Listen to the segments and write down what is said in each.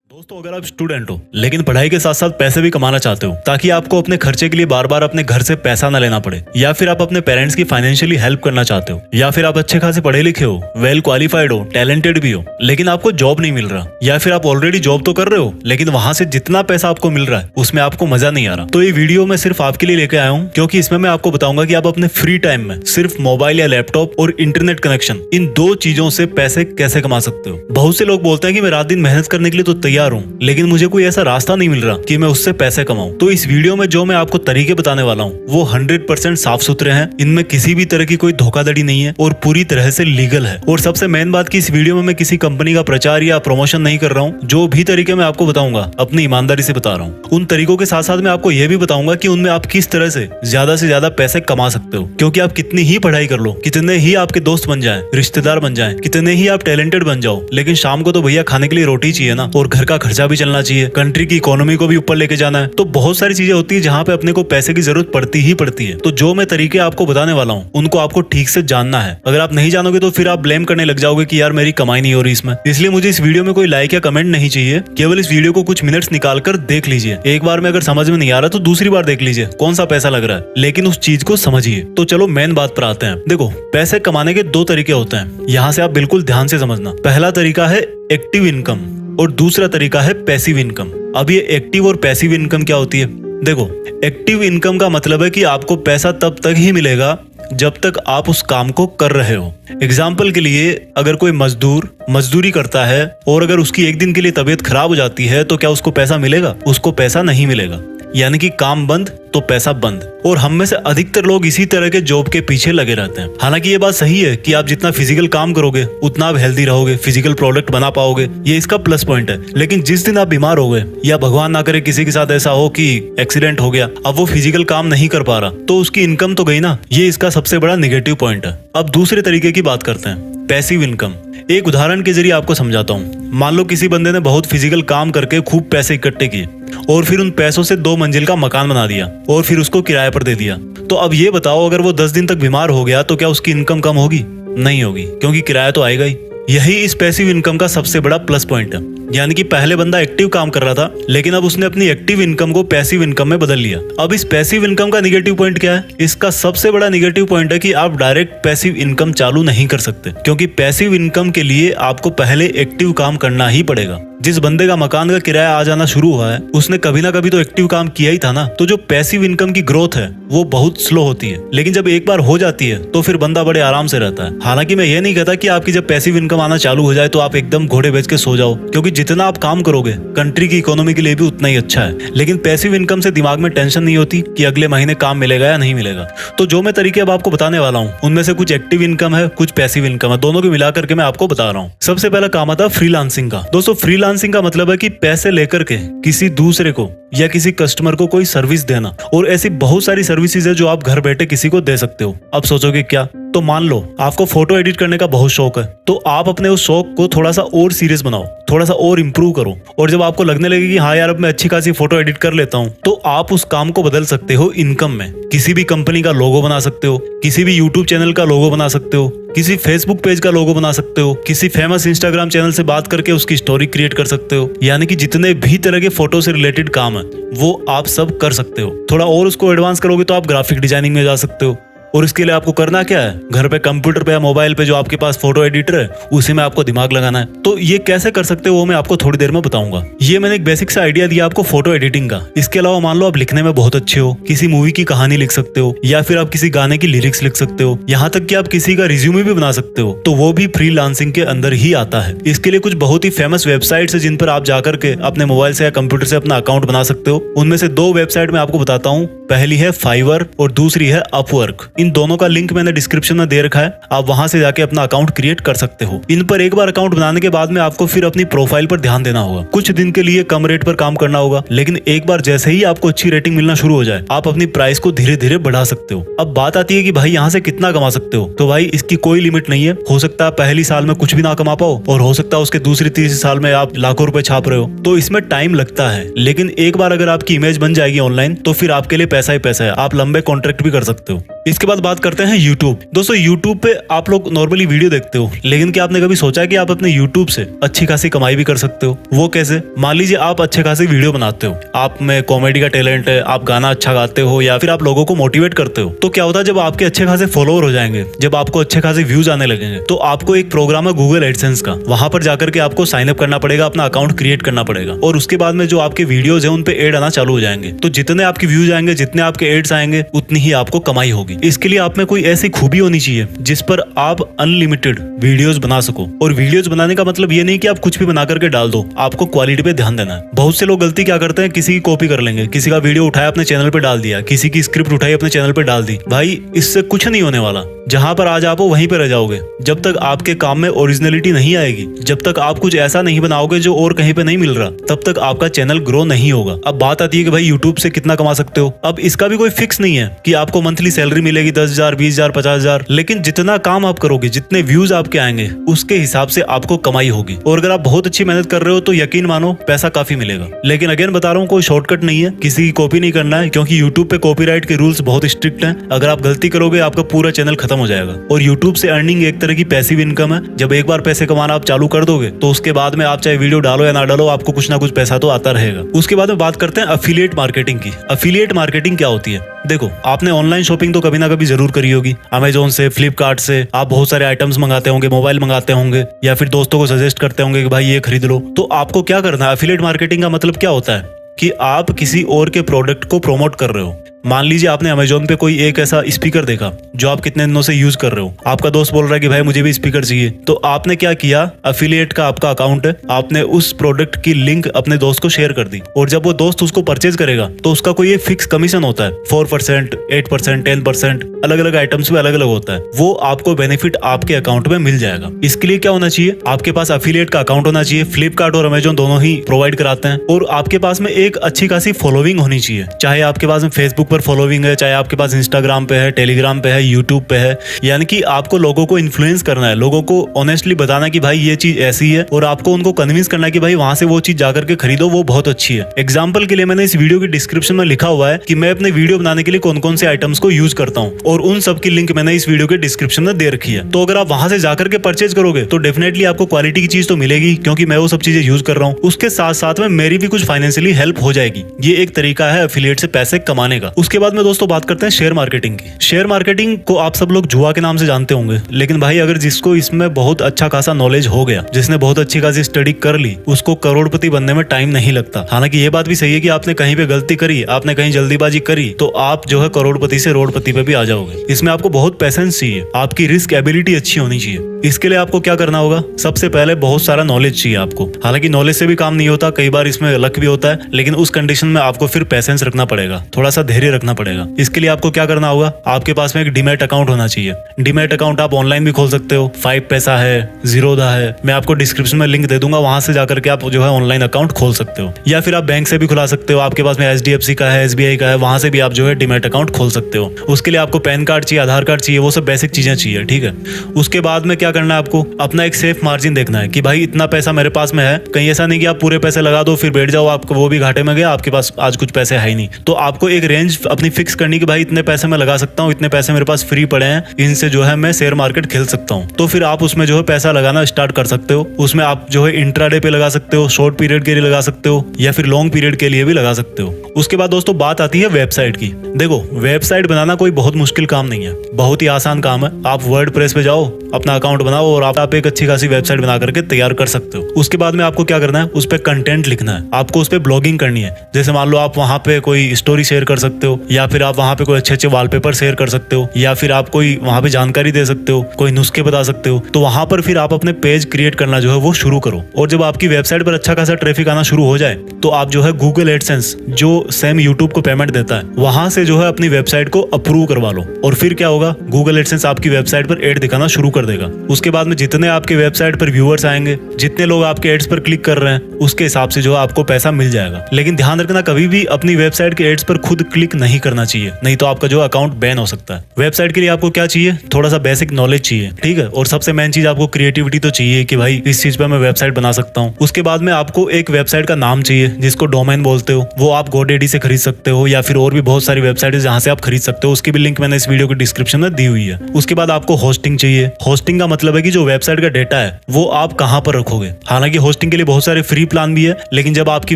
दोस्तों, अगर आप स्टूडेंट हो लेकिन पढ़ाई के साथ साथ पैसे भी कमाना चाहते हो ताकि आपको अपने खर्चे के लिए बार बार अपने घर से पैसा न लेना पड़े, या फिर आप अपने पेरेंट्स की फाइनेंशियली हेल्प करना चाहते हो, या फिर आप अच्छे खासे पढ़े लिखे हो, वेल क्वालिफाइड हो, टैलेंटेड भी हो, लेकिन आपको जॉब नहीं मिल रहा, या फिर आप ऑलरेडी जॉब तो कर रहे हो लेकिन वहां से जितना पैसा आपको मिल रहा है उसमें आपको मजा नहीं आ रहा, तो ये वीडियो मैं सिर्फ आपके लिए लेके आया हूँ, क्योंकि इसमें मैं आपको बताऊंगा कि आप अपने फ्री टाइम में सिर्फ मोबाइल या लैपटॉप और इंटरनेट कनेक्शन, इन दो चीजों से पैसे कैसे कमा सकते हो। बहुत से लोग बोलते हैं कि मैं रात दिन मेहनत करने के लिए तो तैयार हूँ, लेकिन मुझे कोई ऐसा रास्ता नहीं मिल रहा कि मैं उससे पैसे कमाऊं। तो इस वीडियो में जो मैं आपको तरीके बताने वाला हूँ वो 100% साफ सुथरे हैं, इनमें किसी भी तरह की कोई धोखाधड़ी नहीं है और पूरी तरह से लीगल है। और सबसे मेन बात कि इस वीडियो में मैं किसी कंपनी का प्रचार या प्रमोशन नहीं कर रहा हूँ। जो भी तरीके मैं आपको बताऊंगा अपनी ईमानदारी से बता रहा हूँ। उन तरीकों के साथ साथ मैं आपको यह भी बताऊंगा कि उनमें आप किस तरह से ज्यादा पैसे कमा सकते हो, क्योंकि आप कितनी ही पढ़ाई कर लो, कितने ही आपके दोस्त बन जाए, रिश्तेदार बन जाए, कितने ही आप टैलेंटेड बन जाओ, लेकिन शाम को तो भैया खाने के लिए रोटी चाहिए ना, और घर का खर्चा भी चलना चाहिए, कंट्री की इकोनॉमी को भी ऊपर लेके जाना है। तो बहुत सारी चीजें होती है जहाँ पे अपने को पैसे की जरूरत पड़ती ही पड़ती है। तो जो मैं तरीके आपको बताने वाला हूँ उनको आपको ठीक से जानना है। अगर आप नहीं जानोगे तो फिर आप ब्लेम करने लग जाओगे कि यार मेरी कमाई नहीं हो रही इसमें। इसलिए मुझे इस वीडियो में कोई लाइक या कमेंट नहीं चाहिए, केवल इस वीडियो को कुछ मिनट्स निकाल कर देख लीजिए। एक बार में अगर समझ में नहीं आ रहा तो दूसरी बार देख लीजिए कौन सा पैसा लग रहा है, लेकिन उस चीज को समझिए। तो चलो मेन बात पर आते हैं। देखो, पैसे कमाने के दो तरीके होते हैं, यहाँ से आप बिल्कुल ध्यान से समझना। पहला तरीका है एक्टिव इनकम और दूसरा तरीका है पैसिव इनकम। अब ये एक्टिव और पैसिव इनकम क्या होती है? देखो, एक्टिव इनकम का मतलब है कि आपको पैसा तब तक ही मिलेगा जब तक आप उस काम को कर रहे हो। एग्जाम्पल के लिए, अगर कोई मजदूर मजदूरी करता है और अगर उसकी एक दिन के लिए तबीयत खराब हो जाती है तो क्या उसको पैसा मिलेगा? उसको पैसा नहीं मिलेगा, यानी कि काम बंद तो पैसा बंद। और हम में से अधिकतर लोग इसी तरह के जॉब के पीछे लगे रहते हैं। हालांकि ये बात सही है कि आप जितना फिजिकल काम करोगे उतना आप हेल्दी रहोगे, फिजिकल प्रोडक्ट बना पाओगे, ये इसका प्लस पॉइंट है। लेकिन जिस दिन आप बीमार हो गए या भगवान ना करे किसी के साथ ऐसा हो कि एक्सीडेंट हो गया, अब वो फिजिकल काम नहीं कर पा रहा, तो उसकी इनकम तो गई ना। ये इसका सबसे बड़ा नेगेटिव पॉइंट है। अब दूसरे तरीके की बात करते हैं, पैसिव इनकम। एक उदाहरण के जरिए आपको समझाता हूँ। मान लो किसी बंदे ने बहुत फिजिकल काम करके खूब पैसे इकट्ठे किए और फिर उन पैसों से 2 मंजिल का मकान बना दिया और फिर उसको किराए पर दे दिया। तो अब ये बताओ, अगर वो 10 दिन तक बीमार हो गया तो क्या उसकी इनकम कम होगी? नहीं होगी, क्योंकि किराया तो आएगा ही। यही इस पैसिव इनकम का सबसे बड़ा प्लस पॉइंट है। यानी कि पहले बंदा एक्टिव काम कर रहा था, लेकिन अब उसने अपनी एक्टिव इनकम को पैसिव इनकम में बदल लिया। अब इस पैसिव इनकम का नेगेटिव पॉइंट क्या है? इसका सबसे बड़ा नेगेटिव पॉइंट है कि आप डायरेक्ट पैसिव इनकम चालू नहीं कर सकते, क्योंकि पैसिव इनकम के लिए आपको पहले एक्टिव काम करना ही पड़ेगा। जिस बंदे का मकान का किराया आ जाना शुरू हुआ है उसने कभी ना कभी तो एक्टिव काम किया ही था ना। तो जो पैसिव इनकम की ग्रोथ है वो बहुत स्लो होती है, लेकिन जब एक बार हो जाती है तो फिर बंदा बड़े आराम से रहता है। हालांकि मैं ये नहीं कहता कि आपकी जब पैसिव इनकम आना चालू हो जाए तो आप एकदम घोड़े बेच के सो जाओ, क्योंकि जितना आप काम करोगे कंट्री की इकोनॉमी के लिए भी उतना ही अच्छा है। लेकिन पैसिव इनकम से दिमाग में टेंशन नहीं होती कि अगले महीने काम मिलेगा या नहीं मिलेगा। तो जो मैं तरीके अब आपको बताने वाला हूँ उनमें से कुछ एक्टिव इनकम है, कुछ पैसिव इनकम है, दोनों को मिलाकर के मैं आपको बता रहा हूँ। सबसे पहला काम आता है फ्रीलांसिंग का। दोस्तों, फ्रीलांसिंग का मतलब है कि पैसे लेकर के किसी दूसरे को या किसी कस्टमर को कोई सर्विस देना। और ऐसी बहुत सारी सर्विसेज है जो आप घर बैठे किसी को दे सकते हो। अब सोचोगे क्या? तो मान लो आपको फोटो एडिट करने का बहुत शौक है, तो आप अपने उस शौक को थोड़ा सा और सीरियस बनाओ, थोड़ा सा और इम्प्रूव करो, और जब आपको लगने लगे कि हाँ यार अब मैं अच्छी खासी फोटो एडिट कर लेता हूँ, तो आप उस काम को बदल सकते हो इनकम में। किसी भी कंपनी का लोगो बना सकते हो, किसी भी यूट्यूब चैनल का लोगो बना सकते हो, किसी फेसबुक पेज का लोगो बना सकते हो, किसी फेमस इंस्टाग्राम चैनल से बात करके उसकी स्टोरी क्रिएट कर सकते हो। यानी कि जितने भी तरह के फोटो से रिलेटेड काम है वो आप सब कर सकते हो। थोड़ा और उसको एडवांस करोगे तो आप ग्राफिक डिजाइनिंग में जा सकते हो। और इसके लिए आपको करना क्या है? घर पे कंप्यूटर पे या मोबाइल पे जो आपके पास फोटो एडिटर है उसी में आपको दिमाग लगाना है। तो ये कैसे कर सकते हो वो मैं आपको थोड़ी देर में बताऊंगा। ये मैंने एक बेसिक सा आइडिया दिया आपको फोटो एडिटिंग का। इसके अलावा मान लो आप लिखने में बहुत अच्छे हो, किसी मूवी की कहानी लिख सकते हो, या फिर आप किसी गाने की लिरिक्स लिख सकते हो, यहाँ तक कि आप किसी का रिज्यूमे भी बना सकते हो, तो वो भी फ्रीलांसिंग के अंदर ही आता है। इसके लिए कुछ बहुत ही फेमस वेबसाइट्स है जिन पर आप जाकर के अपने मोबाइल से या कंप्यूटर से अपना अकाउंट बना सकते हो। उनमें से 2 वेबसाइट मैं आपको बताता हूँ। पहली है फाइवर और दूसरी है अपवर्क। इन दोनों का लिंक मैंने डिस्क्रिप्शन में दे रखा है, आप वहां से जाके अपना अकाउंट क्रिएट कर सकते हो। इन पर एक बार अकाउंट बनाने के बाद में आपको फिर अपनी प्रोफाइल पर ध्यान देना होगा। कुछ दिन के लिए कम रेट पर काम करना होगा, लेकिन एक बार जैसे ही आपको अच्छी रेटिंग मिलना शुरू हो जाए आप अपनी प्राइस को धीरे धीरे बढ़ा सकते हो। अब बात आती है कि भाई यहाँ से कितना कमा सकते हो? तो भाई इसकी कोई लिमिट नहीं है। हो सकता है पहली साल में कुछ भी ना कमा पाओ, और हो सकता है उसके दूसरी तीसरी साल में आप लाखों रुपए छाप रहे हो। तो इसमें टाइम लगता है, लेकिन एक बार अगर आपकी इमेज बन जाएगी ऑनलाइन तो फिर आपके लिए पैसा ही पैसा है। आप लंबे कॉन्ट्रैक्ट भी कर सकते हो। इसके बाद बात करते हैं यूट्यूब। दोस्तों यूट्यूब पे आप लोग नॉर्मली वीडियो देखते हो, लेकिन क्या आपने कभी सोचा है कि आप अपने यूट्यूब से अच्छी खासी कमाई भी कर सकते हो? वो कैसे? मान लीजिए आप अच्छे खासी वीडियो बनाते हो, आप में कॉमेडी का टैलेंट है, आप गाना अच्छा गाते हो या फिर आप लोगों को मोटिवेट करते हो, तो क्या होता है जब आपके अच्छे खासे फॉलोअर हो जाएंगे, जब आपको अच्छे खासे व्यूज आने लगेंगे, तो आपको एक प्रोग्राम है गूगल एडसेंस का, वहां पर जाकर के आपको साइन अप करना पड़ेगा, अपना अकाउंट क्रिएट करना पड़ेगा और उसके बाद में जो आपके वीडियोज है उन पे एड आना चालू हो जाएंगे। तो जितने आपके व्यूज आएंगे, जितने आपके एड्स आएंगे, उतनी ही आपको कमाई होगी। इसके लिए आप में कोई ऐसी खूबी होनी चाहिए जिस पर आप अनलिमिटेड वीडियोस बना सको। और वीडियोस बनाने का मतलब ये नहीं कि आप कुछ भी बना करके डाल दो, आपको क्वालिटी पे ध्यान देना है। बहुत से लोग गलती क्या करते हैं, किसी की कॉपी कर लेंगे, किसी का वीडियो उठाया अपने चैनल पे डाल दिया, किसी की स्क्रिप्ट उठाई अपने चैनल पे डाल दी। भाई इससे कुछ नहीं होने वाला, जहां पर आज आप हो वहीं पे रह जाओगे। जब तक आपके काम में ओरिजिनलिटी नहीं आएगी, जब तक आप कुछ ऐसा नहीं बनाओगे जो और कहीं पे नहीं मिल रहा, तब तक आपका चैनल ग्रो नहीं होगा। अब बात आती है कि भाई यूट्यूब से कितना कमा सकते हो। अब इसका भी कोई फिक्स नहीं है कि आपको मंथली सैलरी मिलेगी 10,000, 20,000, 50,000, लेकिन जितना काम आप करोगे, जितने व्यूज आपके आएंगे, उसके हिसाब से आपको कमाई होगी। और अगर आप बहुत अच्छी मेहनत कर रहे हो तो यकीन मानो पैसा काफी मिलेगा। लेकिन अगेन बता रहा हूँ, कोई शॉर्टकट नहीं है, किसी की कॉपी नहीं करना है, क्योंकि यूट्यूब पे कॉपीराइट के रूल्स बहुत स्ट्रिक्ट हैं। अगर आप गलती करोगे आपका पूरा चैनल खत्म हो जाएगा। और यूट्यूब से अर्निंग एक तरह की पैसिव इनकम है। जब एक बार पैसे कमाना आप चालू कर दोगे तो उसके बाद में आप चाहे वीडियो डालो या ना डालो, आपको कुछ ना कुछ पैसा तो आता रहेगा। उसके बाद में बात करते हैं अफिलिएट मार्केटिंग की। अफिलिएट मार्केटिंग क्या होती है? देखो, आपने ऑनलाइन शॉपिंग तो कभी ना कभी जरूर करी होगी। अमेजोन से, फ्लिपकार्ट से आप बहुत सारे आइटम्स मंगाते होंगे, मोबाइल मंगाते होंगे या फिर दोस्तों को सजेस्ट करते होंगे कि भाई ये खरीद लो। तो आपको क्या करना है? अफिलिएट मार्केटिंग का मतलब क्या होता है कि आप किसी और के प्रोडक्ट को प्रमोट कर रहे हो। मान लीजिए आपने अमेजोन पे कोई एक ऐसा स्पीकर देखा जो आप कितने दिनों से यूज कर रहे हो, आपका दोस्त बोल रहा है कि भाई मुझे भी स्पीकर चाहिए, तो आपने क्या किया, अफिलिएट का आपका अकाउंट है, आपने उस प्रोडक्ट की लिंक अपने दोस्त को शेयर कर दी। और जब वो दोस्त उसको परचेज करेगा तो उसका कोई एक फिक्स कमीशन होता है, 4%, 8%, 10%, अलग अलग आइटम्स पे अलग अलग होता है। वो आपको बेनिफिट आपके अकाउंट में मिल जाएगा। इसके लिए क्या होना चाहिए? आपके पास अफिलिएट का अकाउंट होना चाहिए। फ्लिपकार्ट और अमेजोन दोनों ही प्रोवाइड कराते हैं। और आपके पास में एक अच्छी खासी फॉलोइंग होनी चाहिए, चाहे आपके पास फेसबुक पर फॉलोइंग है, चाहे आपके पास इंस्टाग्राम पे है, टेलीग्राम पे है, यूट्यूब पे है। यानी कि आपको लोगों को इन्फ्लुएंस करना है, लोगों को ऑनेस्टली बताना कि भाई ये चीज ऐसी है, और आपको उनको कन्विंस करना है कि भाई वहां से वो चीज जाकर के खरीदो, वो बहुत अच्छी है। एग्जाम्पल के लिए मैंने इस वीडियो की डिस्क्रिप्शन में लिखा हुआ है कि मैं अपने वीडियो बनाने के लिए कौन कौन से आइटम्स को यूज करता हूँ, और उन सब की लिंक मैंने इस वीडियो के डिस्क्रिप्शन में दे रखी है। तो अगर आप वहां से जाकर के परचेज करोगे तो डेफिनेटली आपको क्वालिटी की चीज तो मिलेगी, क्योंकि मैं वो सब चीजें यूज कर रहा हूँ। उसके साथ साथ में मेरी भी कुछ फाइनेंशियली हेल्प हो जाएगी। ये एक तरीका है एफिलिएट से पैसे कमाने का। उसके बाद में दोस्तों बात करते हैं शेयर मार्केटिंग की। शेयर मार्केटिंग को आप सब लोग जुआ के नाम से जानते होंगे, लेकिन भाई अगर जिसको इसमें बहुत अच्छा खासा नॉलेज हो गया, जिसने बहुत अच्छी खासी स्टडी कर ली, उसको करोड़पति बनने में टाइम नहीं लगता। हालांकि ये बात भी सही है कि आपने कहीं पे गलती करी, आपने कहीं जल्दीबाजी करी, तो आप जो है करोड़पति से रोड़पति पे भी आ जाओगे। इसमें आपको बहुत पेशेंस चाहिए, आपकी रिस्क एबिलिटी अच्छी होनी चाहिए। इसके लिए आपको क्या करना होगा? सबसे पहले बहुत सारा नॉलेज चाहिए आपको। हालांकि नॉलेज से भी काम नहीं होता, कई बार इसमें लक भी होता है, लेकिन उस कंडीशन में आपको फिर पेशेंस रखना पड़ेगा, थोड़ा सा धैर्य रखना पड़ेगा। इसके लिए आपको क्या करना होगा? आपके पास में एक डीमैट अकाउंट होना चाहिए। डीमैट अकाउंट आप ऑनलाइन भी खोल सकते हो, 5 पैसा है, जीरोधा है, मैं आपको डिस्क्रिप्शन में लिंक दे दूंगा, वहां से जाकर के आप जो है ऑनलाइन अकाउंट खोल सकते हो। या फिर आप बैंक से भी खुला सकते हो, आपके पास में HDFC का है, SBI का है, वहां से भी आप जो है डीमैट अकाउंट खोल सकते हो। उसके लिए आपको पैन कार्ड चाहिए, आधार कार्ड चाहिए, वो सब बेसिक चीजें चाहिए, ठीक है। उसके बाद में क्या करना है? आपको अपना एक सेफ मार्जिन देखना है कि भाई इतना पैसा मेरे पास में है। कहीं ऐसा नहीं कि आप पूरे पैसे लगा दो फिर बैठ जाओ, आपको वो भी घाटे में गया, आपके पास आज कुछ पैसे है ही नहीं। तो आपको एक रेंज अपनी फिक्स करनी कि भाई इतने पैसे मैं लगा सकता हूँ, इतने पैसे मेरे पास फ्री पड़े हैं, इनसे जो है मैं शेयर मार्केट खेल सकता हूँ। तो फिर आप उसमें जो है पैसा लगाना स्टार्ट कर सकते हो। उसमें आप जो है इंट्राडे पे लगा सकते हो, शॉर्ट पीरियड के लिए लगा सकते हो, या फिर लॉन्ग पीरियड के लिए भी लगा सकते हो। उसके बाद दोस्तों बात आती है वेबसाइट की। देखो, वेबसाइट बनाना कोई बहुत मुश्किल काम नहीं है, बहुत ही आसान काम है। आप वर्डप्रेस पे जाओ, अपना अकाउंट बनाओ और आप एक अच्छी खासी वेबसाइट बना करके तैयार कर सकते हो। उसके बाद में आपको क्या करना है? उस पर कंटेंट लिखना है, आपको उस पर ब्लॉगिंग करनी है। जैसे मान लो आप वहां पे कोई स्टोरी शेयर कर सकते हो, या फिर आप वहां पे कोई अच्छे अच्छे वॉलपेपर शेयर कर सकते हो, या फिर आप कोई वहां पे जानकारी दे सकते हो, कोई नुस्खे बता सकते हो। तो वहां पर फिर आप अपने पेज क्रिएट करना जो है वो शुरू करो। और जब आपकी वेबसाइट पर अच्छा खासा ट्रैफिक आना शुरू हो जाए तो आप जो है गूगल एडसेंस, जो सेम यूट्यूब को पेमेंट देता है, वहां से जो है अपनी वेबसाइट को अप्रूव करवा लो। और फिर क्या होगा? गूगल एडसेंस आपकी वेबसाइट पर एड दिखाना शुरू कर देगा। उसके बाद में जितने आपके वेबसाइट पर व्यूअर्स आएंगे, जितने लोग आपके एड्स पर क्लिक कर रहे हैं, उसके हिसाब से जो है आपको पैसा मिल जाएगा। लेकिन ध्यान रखना, कभी भी अपनी वेबसाइट के एड्स पर खुद क्लिक नहीं करना चाहिए, नहीं तो आपका जो अकाउंट बैन हो सकता है। वेबसाइट के लिए आपको क्या चाहिए? थोड़ा सा बेसिक नॉलेज चाहिए, ठीक है। और सबसे मेन चीज आपको क्रिएटिविटी तो चाहिए कि भाई इस चीज पे मैं वेबसाइट बना सकता हूँ। उसके बाद में आपको एक वेबसाइट का नाम चाहिए, जिसको डोमेन बोलते हो, वो आप GoDaddy AutoCAD से खरीद सकते हो, या फिर और भी बहुत सारी वेबसाइट है जहाँ से आप खरीद सकते हो। उसकी भी लिंक मैंने इस वीडियो के डिस्क्रिप्शन में दी हुई है। उसके बाद आपको होस्टिंग चाहिए। होस्टिंग का मतलब है कि जो वेबसाइट का डेटा है वो आप कहाँ पर रखोगे। हालांकि होस्टिंग के लिए बहुत सारे फ्री प्लान भी है, लेकिन जब आपकी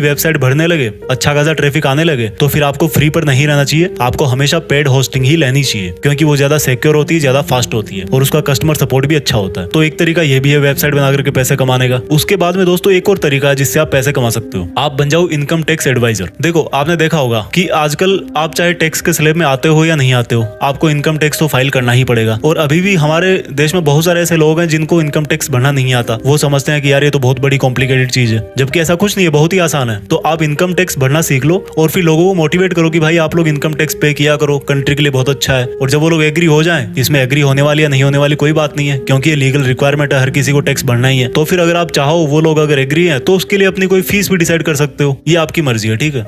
वेबसाइट बढ़ने लगे, अच्छा खासा ट्रैफिक आने लगे, तो फिर आपको फ्री पर नहीं रहना चाहिए। आपको हमेशा पेड होस्टिंग ही लेनी चाहिए, क्योंकि वो ज्यादा सिक्योर होती है, ज्यादा फास्ट होती है और उसका कस्टमर सपोर्ट भी अच्छा होता है। तो एक तरीका ये भी है वेबसाइट बना करके पैसे कमाने का। उसके बाद में दोस्तों एक और तरीका है जिससे आप पैसे कमा सकते हो। आप बन जाओ इनकम टैक्स एडवाइजर। देखो, आपने देखा होगा कि आजकल आप चाहे टैक्स के स्लैब में आते हो या नहीं आते हो, आपको इनकम टैक्स तो फाइल करना ही पड़ेगा। और अभी भी हमारे देश में बहुत सारे ऐसे लोग हैं जिनको इनकम टैक्स भरना नहीं आता। वो समझते हैं कि यार ये तो बहुत बड़ी कॉम्प्लिकेटेड चीज है, जबकि ऐसा कुछ नहीं है, बहुत ही आसान है। तो आप इनकम टैक्स भरना सीख लो और फिर लोगों को मोटिवेट करो कि भाई आप लोग इनकम टैक्स पे किया करो, कंट्री के लिए बहुत अच्छा है। और जब वो लोग एग्री हो जाएं, इसमें एग्री होने वाली या नहीं होने वाली कोई बात नहीं है, क्योंकि ये लीगल रिक्वायरमेंट है, हर किसी को टैक्स भरना ही है। तो फिर अगर आप चाहो, वो लोग अगर एग्री हैं, तो उसके लिए अपनी कोई फीस भी डिसाइड कर सकते हो। ये आपकी मर्जी है, ठीक है।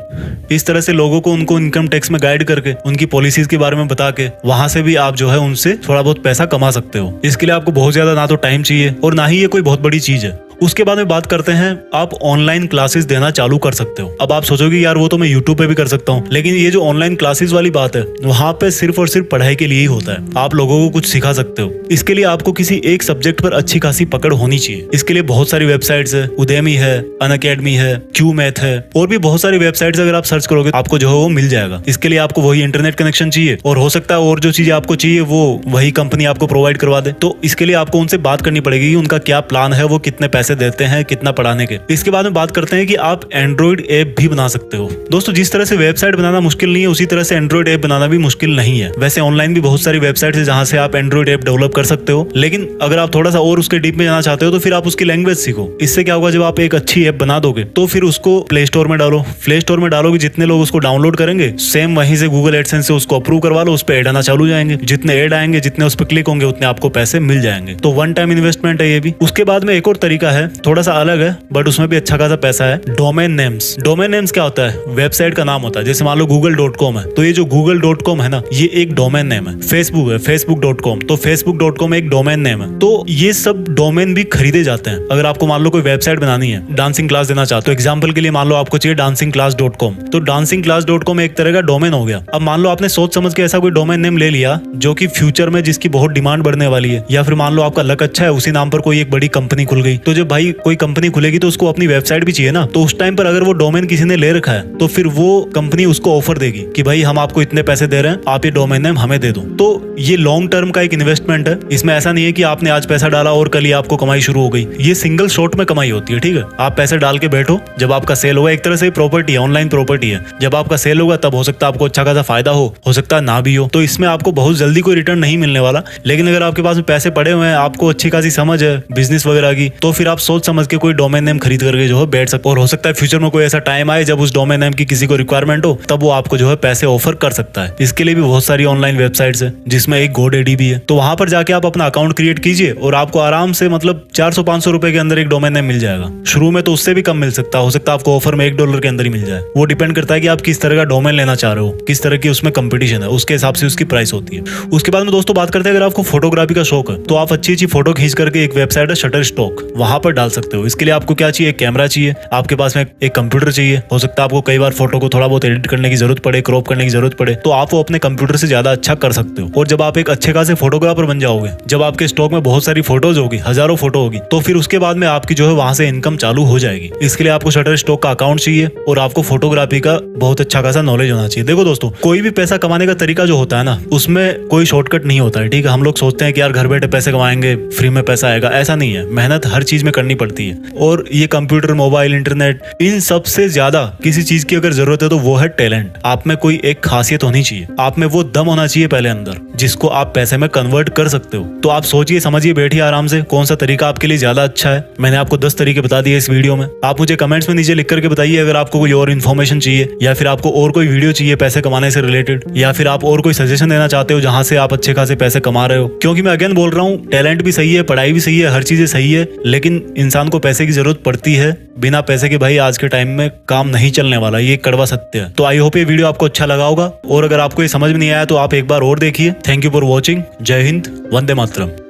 इस तरह से लोगों को उनको इनकम टैक्स में गाइड करके, उनकी पॉलिसीज के बारे में बता के, वहां से भी आप जो है उनसे थोड़ा बहुत पैसा कमा सकते हो। इसके लिए आपको बहुत ज्यादा ना तो टाइम चाहिए और ना ही ये कोई बहुत बड़ी चीज है। उसके बाद में बात करते हैं, आप ऑनलाइन क्लासेस देना चालू कर सकते हो। अब आप सोचोगे यार वो तो मैं यूट्यूब पे भी कर सकता हूँ, लेकिन ये जो ऑनलाइन क्लासेस वाली बात है, वहाँ पे सिर्फ और सिर्फ पढ़ाई के लिए ही होता है। आप लोगों को कुछ सिखा सकते हो। इसके लिए आपको किसी एक सब्जेक्ट पर अच्छी खासी पकड़ होनी चाहिए। इसके लिए बहुत सारी वेबसाइट्स है, उदेमी है, अनअकैडमी है, क्यू मैथ है, और भी बहुत सारी वेबसाइट्स अगर आप सर्च करोगे आपको जो है वो मिल जाएगा। इसके लिए आपको वही इंटरनेट कनेक्शन चाहिए, और हो सकता है और जो चीजें आपको चाहिए वो वही कंपनी आपको प्रोवाइड करवा दे। तो इसके लिए आपको उनसे बात करनी पड़ेगी कि उनका क्या प्लान है, वो कितने पैसे देते हैं, कितना पढ़ाने के। इसके बाद में बात करते हैं कि आप एंड्रॉइड ऐप भी बना सकते हो। दोस्तों, जिस तरह से वेबसाइट बनाना मुश्किल नहीं है, उसी तरह से एंड्रॉइड ऐप बनाना भी मुश्किल नहीं है। वैसे ऑनलाइन भी बहुत सारी वेबसाइट है जहां से आप एंड्रॉइड ऐप डेवलप कर सकते हो, लेकिन अगर आप थोड़ा सा और उसके डीप में जाना चाहते हो तो फिर आप उसकी लैंग्वेज सीखो। इससे क्या होगा, जब आप एक अच्छी ऐप बना दोगे तो फिर उसको प्ले स्टोर में डालो। प्ले स्टोर में डालोगे, जितने लोग उसको डाउनलोड करेंगे, सेम वहीं से गूगल एडसेंस से उसको अप्रूव करवा लो, उस पर ऐड आना चालू जाएंगे। जितने ऐड आएंगे, जितने उस पर क्लिक होंगे, उतने आपको पैसे मिल जाएंगे। तो वन टाइम इन्वेस्टमेंट है ये भी। उसके बाद में एक और तरीका है, थोड़ा सा अलग है बट उसमें भी अच्छा खासा पैसा है, डोमेन नेम्स। डोमेन नेम्स क्या होता है? वेबसाइट का नाम होता है। जैसे मान लो google.com है, तो ये जो google.com है ना, ये एक डोमेन नेम है। फेसबुक है, facebook.com, तो facebook.com एक डोमेन नेम है। तो ये सब डोमेन भी खरीदे जाते हैं। अगर आपको मान लो कोई वेबसाइट बनानी है, डांसिंग क्लास देना चाहते हो, एग्जाम्पल के लिए मान लो आपको चाहिए dancingclass.com, तो dancingclass.com एक तरह का डोमेन हो गया। अब मान लो आपने सोच समझ के ऐसा कोई डोमेन नेम ले लिया जो कि फ्यूचर में जिसकी बहुत डिमांड बढ़ने वाली है, या फिर मान लो आपका लक अच्छा है, उसी नाम पर कोई एक बड़ी कंपनी खुल गई। तो जब भाई कोई कंपनी खुलेगी तो उसको अपनी वेबसाइट भी चाहिए ना, तो उस टाइम पर अगर वो डोमेन किसी ने ले रखा है तो फिर वो कंपनी उसको ऑफर देगी कि भाई हम आपको इतने पैसे दे रहे हैं, आप ये डोमेन नेम हमें दे दो। तो ये लॉन्ग टर्म का एक इन्वेस्टमेंट है। इसमें ऐसा नहीं है कि आपने आज पैसा डाला और कल ही आपको कमाई शुरू हो गई। ये सिंगल शॉट में कमाई होती है, ठीक है। आप पैसे डाल के बैठो, जब आपका सेल होगा, एक तरह से प्रॉपर्टी है, ऑनलाइन प्रॉपर्टी है। जब आपका सेल होगा तब हो सकता है आपको अच्छा खासा फायदा हो सकता है ना भी हो। तो इसमें आपको बहुत जल्दी कोई रिटर्न नहीं मिलने वाला, लेकिन अगर आपके पास पैसे पड़े हुए हैं, आपको अच्छी खासी समझ है बिजनेस वगैरह की, तो फिर आप सोच समझ के कोई डोमेन नेम खरीद करके जो है बैठ सकते। और हो सकता है फ्यूचर में कोई ऐसा टाइम आए जब उस डोमेन नेम की किसी को रिक्वायरमेंट हो, तब वो आपको जो है पैसे ऑफर कर सकता है। इसके लिए भी बहुत सारी ऑनलाइन वेबसाइट्स है, जिसमें एक GoDaddy भी है। तो वहां पर जाके आप अपना अकाउंट क्रिएट कीजिए और आपको आराम से मतलब 400-500 रुपए के अंदर एक डोमेन नेम मिल जाएगा। शुरू में तो उससे भी कम मिल सकता है, हो सकता है आपको ऑफर में $1 के अंदर ही मिल जाए। वो डिपेंड करता है कि आप किस तरह का डोमेन लेना चाह रहे हो, किस तरह की उसमें कंपटीशन है, उसके हिसाब से उसकी प्राइस होती है। उसके बाद में दोस्तों बात करते हैं, अगर आपको फोटोग्राफी का शौक है तो आप अच्छी फोटो खींच करके एक वेबसाइट है शटरस्टॉक, वहां पर डाल सकते हो। इसके लिए आपको क्या चाहिए? एक कैमरा चाहिए, आपके पास में एक कंप्यूटर चाहिए। हो सकता है आपको कई बार फोटो को थोड़ा बहुत एडिट करने की जरूरत पड़े, क्रॉप करने की जरूरत पड़े, तो आप वो अपने कंप्यूटर से ज्यादा अच्छा कर सकते हो। और जब आप एक अच्छे खासे फोटोग्राफर बन जाओगे, जब आपके स्टॉक में बहुत सारी फोटोज होगी, हजारों फोटो होगी, तो फिर उसके बाद में आपकी जो है वहां से इनकम चालू हो जाएगी। इसके लिए आपको शटरस्टॉक का अकाउंट चाहिए और आपको फोटोग्राफी का बहुत अच्छा खासा नॉलेज होना चाहिए। देखो दोस्तों, कोई भी पैसा कमाने का तरीका जो होता है ना, उसमें कोई शॉर्टकट नहीं होता है, ठीक है। हम लोग सोचते हैं कि यार घर बैठे पैसे कमाएंगे, फ्री में पैसा आएगा, ऐसा नहीं है। मेहनत हर चीज में करनी पड़ती है। और ये कंप्यूटर, मोबाइल, इंटरनेट, इन सबसे ज्यादा किसी चीज की अगर जरूरत है तो वो है टैलेंट। आप में कोई एक खासियत होनी चाहिए, आप में वो दम होना चाहिए पहले अंदर, जिसको आप पैसे में कन्वर्ट कर सकते हो। तो आप सोचिए, समझिए, बैठिए आराम से, कौन सा तरीका आपके लिए ज्यादा अच्छा है। मैंने आपको 10 तरीके बता दिए इस वीडियो में। आप मुझे कमेंट्स में नीचे लिख करके बताइए अगर आपको कोई और इन्फॉर्मेशन चाहिए, या फिर आपको और कोई वीडियो चाहिए पैसे कमाने से रिलेटेड, या फिर आप और कोई सजेशन देना चाहते हो जहां से आप अच्छे खासे पैसे कमा रहे हो। क्योंकि मैं अगेन बोल रहा हूँ, टैलेंट भी सही है, पढ़ाई भी सही है, हर चीजें सही है, लेकिन इंसान को पैसे की जरूरत पड़ती है। बिना पैसे के भाई आज के टाइम में काम नहीं चलने वाला, ये कड़वा सत्य है। तो आई होप ये वीडियो आपको अच्छा लगा होगा, और अगर आपको ये समझ में नहीं आया तो आप एक बार और देखिए। Thank you for watching. जय हिंद, वंदे मातरम।